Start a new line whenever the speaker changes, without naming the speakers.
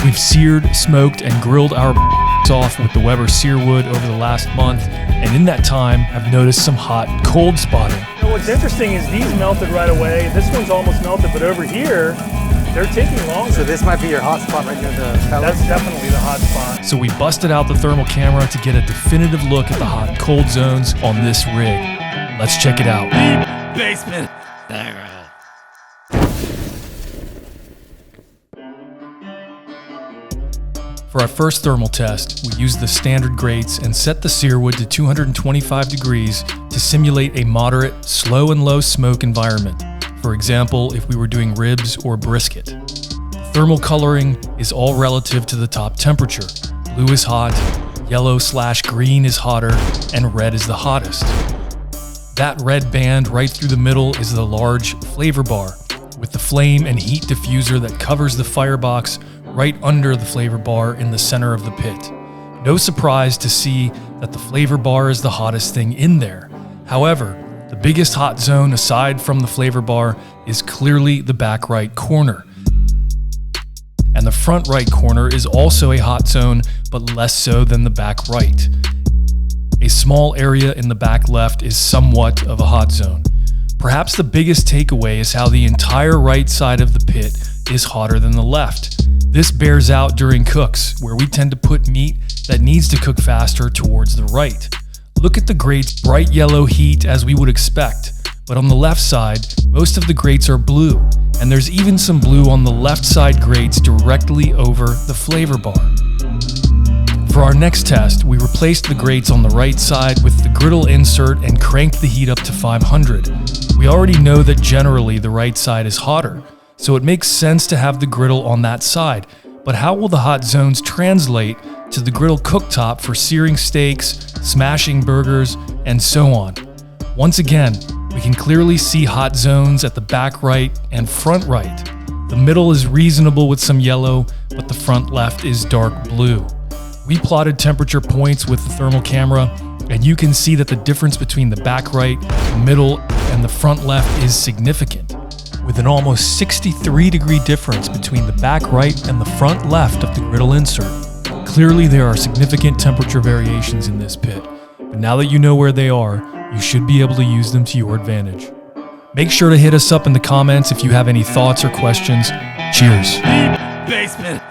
We've seared, smoked, and grilled our off with the Weber Searwood over the last month, and in that time, I've noticed some hot, cold spotting.
What's interesting is these melted right away. This one's almost melted, but over here, they're taking longer.
So this might be your hot spot right near the pellets?
That's definitely the hot spot.
So we busted out the thermal camera to get a definitive look at the hot and cold zones on this rig. Let's check it out.
Basement.
For our first thermal test, we used the standard grates and set the Searwood to 225 degrees to simulate a moderate, slow and low smoke environment. For example, if we were doing ribs or brisket. The thermal coloring is all relative to the top temperature. Blue is hot, yellow/green is hotter, and red is the hottest. That red band right through the middle is the large flavor bar, with the flame and heat diffuser that covers the firebox right under the flavor bar in the center of the pit. No surprise to see that the flavor bar is the hottest thing in there. However, the biggest hot zone aside from the flavor bar is clearly the back right corner. And the front right corner is also a hot zone, but less so than the back right. A small area in the back left is somewhat of a hot zone. Perhaps the biggest takeaway is how the entire right side of the pit is hotter than the left. This bears out during cooks, where we tend to put meat that needs to cook faster towards the right. Look at the grates' bright yellow heat as we would expect, but on the left side, most of the grates are blue, and there's even some blue on the left side grates directly over the flavor bar. For our next test, we replaced the grates on the right side with the griddle insert and cranked the heat up to 500. We already know that generally the right side is hotter, so it makes sense to have the griddle on that side. But how will the hot zones translate to the griddle cooktop for searing steaks, smashing burgers, and so on? Once again, we can clearly see hot zones at the back right and front right. The middle is reasonable with some yellow, but the front left is dark blue. We plotted temperature points with the thermal camera, and you can see that the difference between the back right, the middle, and the front left is significant, with an almost 63-degree difference between the back right and the front left of the griddle insert. Clearly there are significant temperature variations in this pit, but now that you know where they are, you should be able to use them to your advantage. Make sure to hit us up in the comments if you have any thoughts or questions. Cheers.
Basement.